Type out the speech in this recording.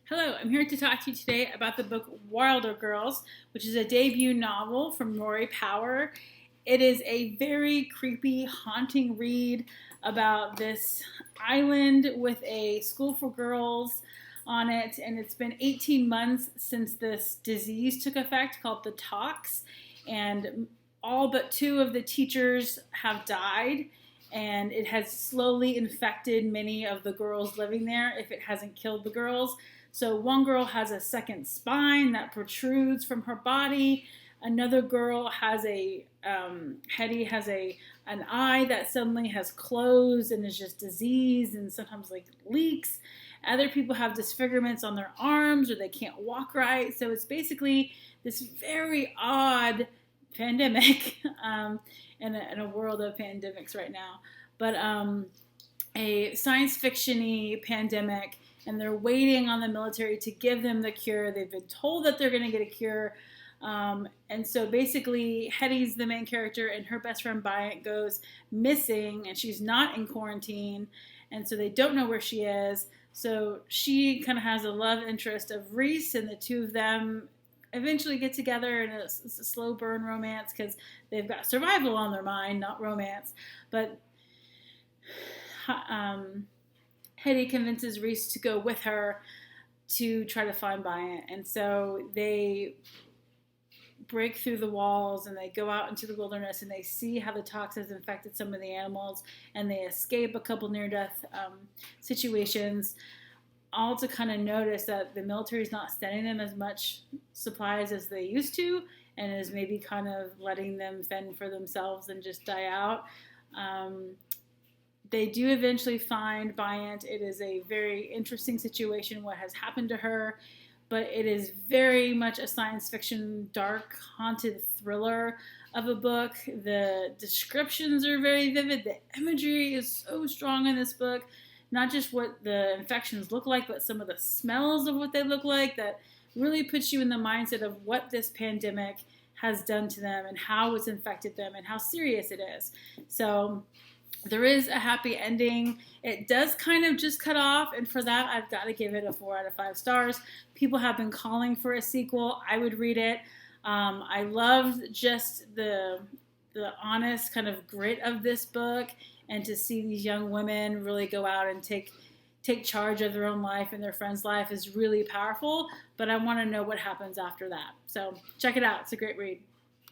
Hello, I'm here to talk to you today about the book Wilder Girls, which is a debut novel from Rory Power. It is a very creepy, haunting read about this island with a school for girls on it, and it's been 18 months since this disease took effect called the tox, and all but two of the teachers have died, and it has slowly infected many of the girls living there if it hasn't killed the girls. So one girl has a second spine that protrudes from her body. Another girl has Hetty has an eye that suddenly has closed and is just diseased and sometimes like leaks. Other people have disfigurements on their arms or they can't walk right. So it's basically this very odd pandemic in a world of pandemics right now. But a science fiction-y pandemic, and they're waiting on the military to give them the cure. They've been told that they're going to get a cure. And so basically, Hetty's the main character, and her best friend Bryant goes missing, and she's not in quarantine, and so they don't know where she is. So she kind of has a love interest of Reese, and the two of them eventually get together, and it's a slow burn romance because they've got survival on their mind, not romance. But Hetty convinces Reese to go with her to try to find Bryant. And so they break through the walls and they go out into the wilderness and they see how the toxins infected some of the animals, and they escape a couple near-death situations, all to kind of notice that the military is not sending them as much supplies as they used to, and is maybe kind of letting them fend for themselves and just die out. They do eventually find Bryant. It is a very interesting situation, what has happened to her, but it is very much a science fiction, dark, haunted thriller of a book. The descriptions are very vivid. The imagery is so strong in this book. Not just what the infections look like, but some of the smells of what they look like that really puts you in the mindset of what this pandemic has done to them and how it's infected them and how serious it is. So there is a happy ending. It does kind of just cut off, and for that, I've got to give it a 4 out of 5 stars. People have been calling for a sequel. I would read it. I loved just the honest kind of grit of this book, and to see these young women really go out and take charge of their own life and their friend's life is really powerful. But I want to know what happens after that. So check it out. It's a great read.